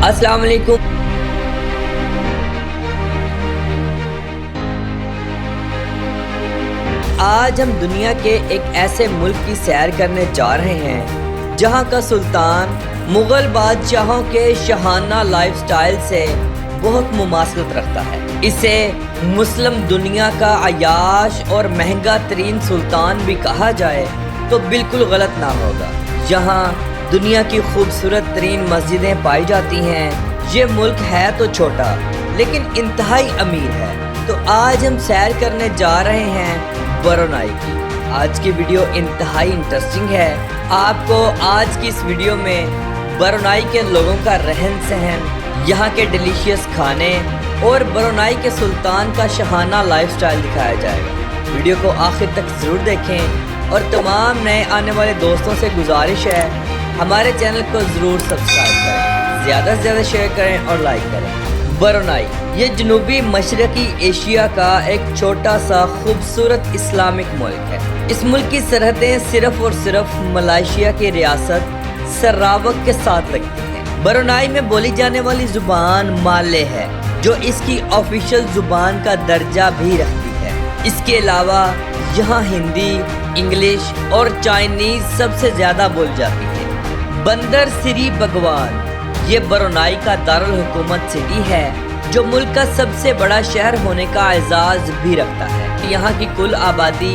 अस्सलाम वालेकुम। आज हम दुनिया के एक ऐसे मुल्क की सैर करने जा रहे हैं जहां का सुल्तान मुगल बादशाहों के शाहाना लाइफस्टाइल से बहुत मुमासलत रखता है। इसे मुस्लिम दुनिया का अयाश और महंगा तरीन सुल्तान भी कहा जाए तो बिल्कुल गलत ना होगा। यहाँ दुनिया की खूबसूरत तरीन मस्जिदें पाई जाती हैं। ये मुल्क है तो छोटा लेकिन इंतहाई अमीर है। तो आज हम सैर करने जा रहे हैं ब्रुनेई की। आज की वीडियो इंतहाई इंटरेस्टिंग है। आपको आज की इस वीडियो में ब्रुनेई के लोगों का रहन सहन, यहाँ के डिलीशियस खाने और ब्रुनेई के सुल्तान का शाहाना लाइफस्टाइल दिखाया जाएगा। वीडियो को आखिर तक ज़रूर देखें और तमाम नए आने वाले दोस्तों से गुजारिश है हमारे चैनल को ज़रूर सब्सक्राइब करें, ज़्यादा से ज़्यादा शेयर करें और लाइक करें। ब्रुनेई ये जनूबी मशरक़ी एशिया का एक छोटा सा खूबसूरत इस्लामिक मुल्क है। इस मुल्क की सरहदें सिर्फ़ और सिर्फ मलेशिया की रियासत सरावक के साथ लगती हैं। ब्रुनेई में बोली जाने वाली ज़ुबान माले है जो इसकी ऑफिशियल ज़ुबान का दर्जा भी रखती है। इसके अलावा यहाँ हिंदी, इंग्लिश और चाइनीज़ सबसे ज़्यादा बोली जाती है। बंदर सिरी बगवान ये ब्रुनेई का दारुल हुकूमत सिटी है जो मुल्क का सबसे बड़ा शहर होने का एजाज़ भी रखता है। यहाँ की कुल आबादी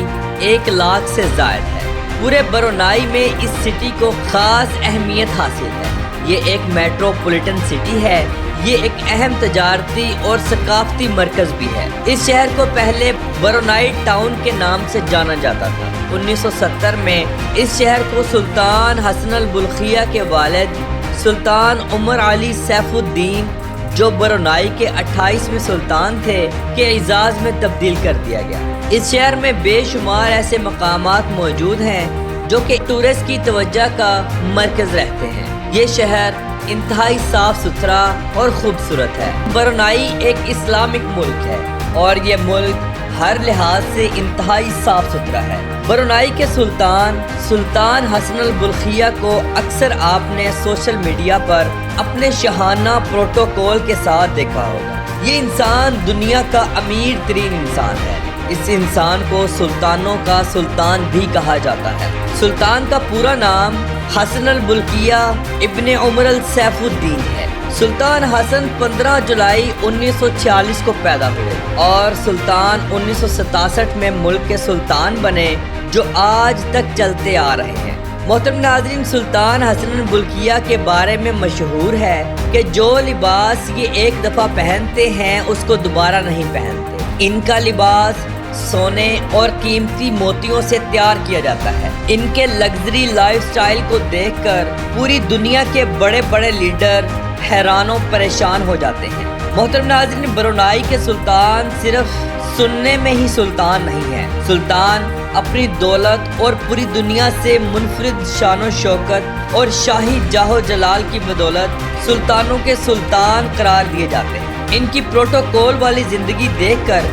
1 लाख से ज़ायद है। पूरे ब्रुनेई में इस सिटी को ख़ास अहमियत हासिल है। ये एक मेट्रोपॉलिटन सिटी है। ये एक अहम तजारती और सकाफती मरकज़ भी है। इस शहर को पहले ब्रुनेई टाउन के नाम से जाना जाता था। 1970 में इस शहर को सुल्तान हसन अल बुल्किया के वालिद सुल्तान उमर अली सैफुद्दीन जो ब्रुनेई के 28वें सुल्तान थे के एजाज़ में तब्दील कर दिया गया। इस शहर में बेशुमार ऐसे मकामात मौजूद हैं जो कि टूरिस्ट की तवज्जो का मरकज़ रहते हैं। ये शहर इंतहाई साफ सुथरा और खूबसूरत है। ब्रुनेई एक इस्लामिक मुल्क है और ये मुल्क हर लिहाज से इंतहाई साफ सुथरा है। ब्रुनेई के सुल्तान हसन अल बुल्किया को अक्सर आपने सोशल मीडिया पर अपने शाहाना प्रोटोकॉल के साथ देखा होगा। ये इंसान दुनिया का अमीर तरीन इंसान है। इस इंसान को सुल्तानों का सुल्तान भी कहा जाता है। सुल्तान का पूरा नाम हसन अल बुल्किया इब्ने उमर अल सैफुद्दीन है। सुल्तान हसन 15 जुलाई 1946 को पैदा हुए और सुल्तान 1967 में मुल्क के सुल्तान बने जो आज तक चलते आ रहे हैं। मोहतरम नाज़रीन, सुल्तान हसन अल बुल्किया के बारे में मशहूर है कि जो लिबास ये एक दफ़ा पहनते हैं उसको दोबारा नहीं पहनते। इनका लिबास सोने और कीमती मोतियों से तैयार किया जाता है। इनके लग्जरी लाइफस्टाइल को देखकर पूरी दुनिया के बड़े बड़े लीडर हैरानों परेशान हो जाते हैं। मोहतरम नाज़रीन, ब्रुनेई के सुल्तान सिर्फ सुनने में ही सुल्तान नहीं है। सुल्तान अपनी दौलत और पूरी दुनिया से मुनफरिद शान शौकत और शाही जाहो जलाल की बदौलत सुल्तानों के सुल्तान करार दिए जाते हैं। इनकी प्रोटोकॉल वाली ज़िंदगी देखकर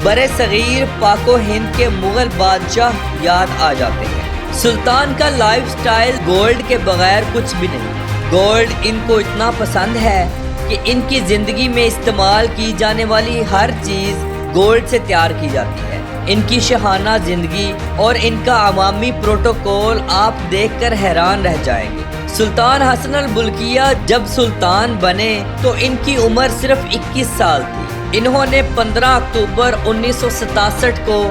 बड़े सगीर पाको हिंद के मुगल बादशाह याद आ जाते हैं। सुल्तान का लाइफस्टाइल गोल्ड के बगैर कुछ भी नहीं। गोल्ड इनको इतना पसंद है कि इनकी ज़िंदगी में इस्तेमाल की जाने वाली हर चीज़ गोल्ड से तैयार की जाती है। इनकी शाहाना ज़िंदगी और इनका अवामी प्रोटोकॉल आप देखकर हैरान रह जाएंगे। सुल्तान हसन अल बुल्किया जब सुल्तान बने तो इनकी उम्र सिर्फ 21 साल थी। इन्होंने 15 अक्टूबर 1967 को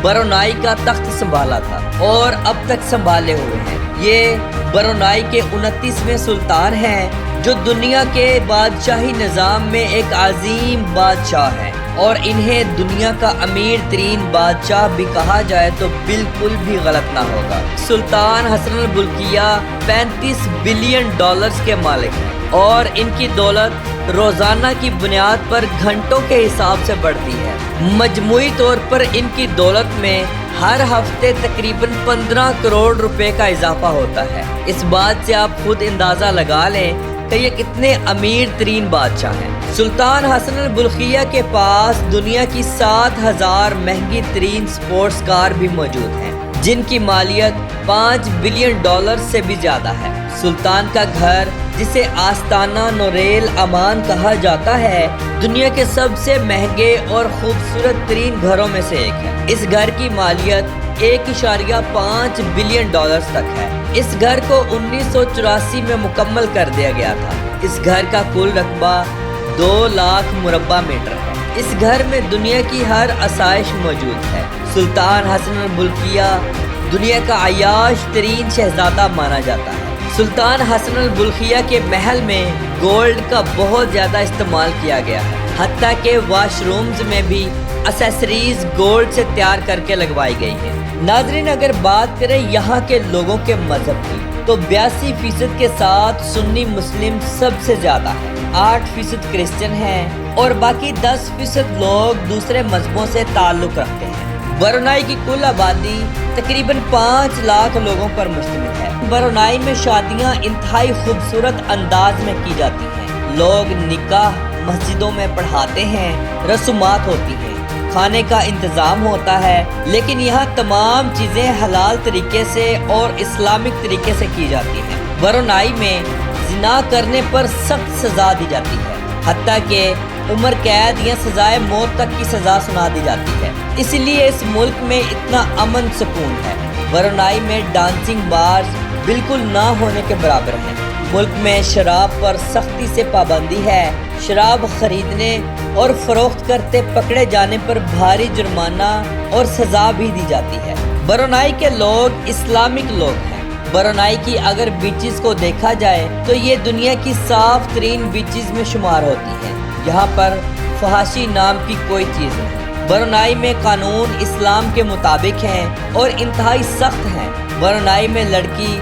ब्रुनेई का तख्त संभाला था और अब तक संभाले हुए हैं। ये ब्रुनेई के 29वें सुल्तान हैं जो दुनिया के बादशाही निज़ाम में एक अजीम बादशाह हैं और इन्हें दुनिया का अमीर तरीन बादशाह भी कहा जाए तो बिल्कुल भी गलत ना होगा। सुल्तान हसन अल बुल्किया 35 बिलियन डॉलर्स के मालिक हैं और इनकी दौलत रोज़ाना की बुनियाद पर घंटों के हिसाब से बढ़ती है। मजमूई तौर पर इनकी दौलत में हर हफ्ते तकरीबन 15 करोड़ रुपए का इजाफा होता है। इस बात से आप खुद अंदाज़ा लगा लें कि ये कितने अमीर तरीन बादशाह हैं। सुल्तान हसन अल बुल्किया के पास दुनिया की 7000 महंगी तरीन स्पोर्ट्स कार भी मौजूद हैं जिनकी मालियत $5 बिलियन से भी ज़्यादा है। सुल्तान का घर جسے آستانہ نوریل امان کہا جاتا ہے، دنیا کے سب سے مہنگے اور خوبصورت ترین گھروں میں سے ایک ہے۔ اس گھر کی مالیت 1.5 بلین ڈالرز تک ہے۔ اس گھر کو 1984 میں مکمل کر دیا گیا تھا۔ اس گھر کا کل رقبہ 2 لاکھ مربع میٹر ہے۔ اس گھر میں دنیا کی ہر آسائش موجود ہے۔ سلطان حسن البلقیہ دنیا کا عیاش ترین شہزادہ مانا جاتا ہے۔ سلطان حسن البلقیہ کے محل میں گولڈ کا بہت زیادہ استعمال کیا گیا ہے، حتیٰ کہ واش رومز میں بھی اسیسریز گولڈ سے تیار کر کے لگوائی گئی ہیں۔ ناظرین، اگر بات کریں یہاں کے لوگوں کے مذہب کی تو 82% کے ساتھ سنی مسلم سب سے زیادہ ہے، 8% کرسچن ہیں اور باقی 10% لوگ دوسرے مذہبوں سے تعلق رکھتے ہیں۔ برونائی کی کل آبادی تقریباً 5 لاکھ لوگوں پر مشتمل ہے۔ برونائی میں شادیاں انتہائی خوبصورت انداز میں کی جاتی ہیں۔ لوگ نکاح مسجدوں میں پڑھاتے ہیں، رسومات ہوتی ہیں، کھانے کا انتظام ہوتا ہے، لیکن یہاں تمام چیزیں حلال طریقے سے اور اسلامک طریقے سے کی جاتی ہیں۔ برونائی میں زنا کرنے پر سخت سزا دی جاتی ہے، حتیٰ کہ عمر قید یا سزائے موت تک کی سزا سنا دی جاتی ہے۔ اس لیے اس ملک میں اتنا امن سکون ہے۔ برونائی میں ڈانسنگ بارز بالکل نہ ہونے کے برابر ہیں۔ ملک میں شراب پر سختی سے پابندی ہے۔ شراب خریدنے اور فروخت کرتے پکڑے جانے پر بھاری جرمانہ اور سزا بھی دی جاتی ہے۔ برونائی کے لوگ اسلامک لوگ ہیں۔ برونائی کی اگر بیچز کو دیکھا جائے تو یہ دنیا کی صاف ترین بیچز میں شمار ہوتی ہیں۔ یہاں پر فحاشی نام کی کوئی چیز نہیں۔ برونائی میں قانون اسلام کے مطابق ہیں اور انتہائی سخت ہیں۔ برونائی میں لڑکی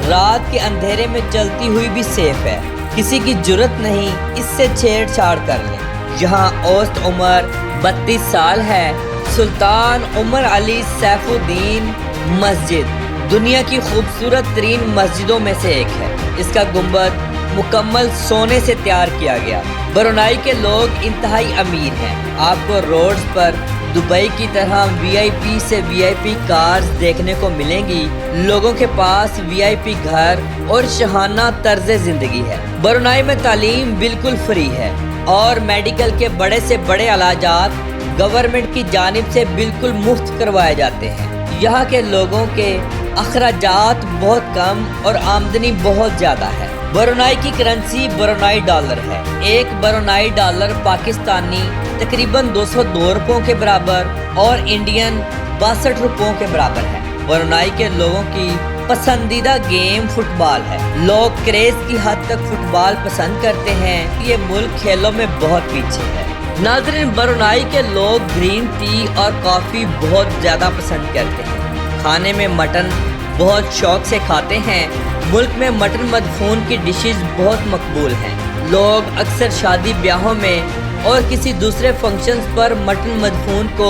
رات کے اندھیرے میں چلتی ہوئی بھی سیف ہے، کسی کی جرت نہیں اس سے چھیڑ چھاڑ کر لیں۔ یہاں اوسط عمر 32 سال ہے۔ سلطان عمر علی سیف الدین مسجد دنیا کی خوبصورت ترین مسجدوں میں سے ایک ہے۔ اس کا گنبد مکمل سونے سے تیار کیا گیا۔ برونائی کے لوگ انتہائی امیر ہیں۔ آپ کو روڈز پر دبئی کی طرح VIP سے VIP کارز دیکھنے کو ملیں گی۔ لوگوں کے پاس VIP گھر اور شاہانہ طرز زندگی ہے۔ برونائی میں تعلیم بالکل فری ہے اور میڈیکل کے بڑے سے بڑے علاجات گورنمنٹ کی جانب سے بالکل مفت کروائے جاتے ہیں۔ یہاں کے لوگوں کے اخراجات بہت کم اور آمدنی بہت زیادہ ہے۔ برونائی کی کرنسی برونائی ڈالر ہے۔ ایک برونائی ڈالر پاکستانی تقریباً 202 روپوں کے برابر اور انڈین 62 روپوں کے برابر ہے۔ برونائی کے لوگوں کی پسندیدہ گیم فٹ بال ہے۔ لوگ کریز کی حد تک فٹ بال پسند کرتے ہیں۔ یہ ملک کھیلوں میں بہت پیچھے ہے۔ ناظرین، برونائی کے لوگ گرین ٹی اور کافی بہت زیادہ پسند کرتے ہیں۔ کھانے میں مٹن بہت شوق سے کھاتے ہیں۔ ملک میں مٹن مدفون کی ڈشز بہت مقبول ہیں۔ لوگ اکثر شادی بیاہوں میں اور کسی دوسرے فنکشنز پر مٹن مدفون کو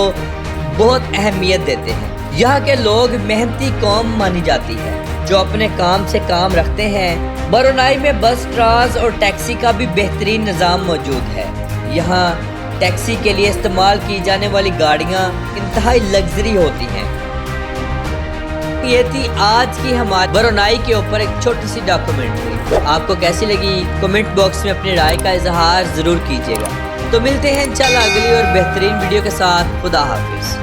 بہت اہمیت دیتے ہیں۔ یہاں کے لوگ محنتی قوم مانی جاتی ہے جو اپنے کام سے کام رکھتے ہیں۔ برونائی میں بس ٹراز اور ٹیکسی کا بھی بہترین نظام موجود ہے۔ یہاں ٹیکسی کے لیے استعمال کی جانے والی گاڑیاں انتہائی لگژری ہوتی ہیں۔ یہ تھی آج کی ہماری برونائی کے اوپر ایک چھوٹی سی ڈاکومنٹری۔ آپ کو کیسی لگی کمنٹ باکس میں اپنی رائے کا اظہار ضرور کیجیے گا۔ تو ملتے ہیں انشاءاللہ اگلی اور بہترین ویڈیو کے ساتھ۔ خدا حافظ۔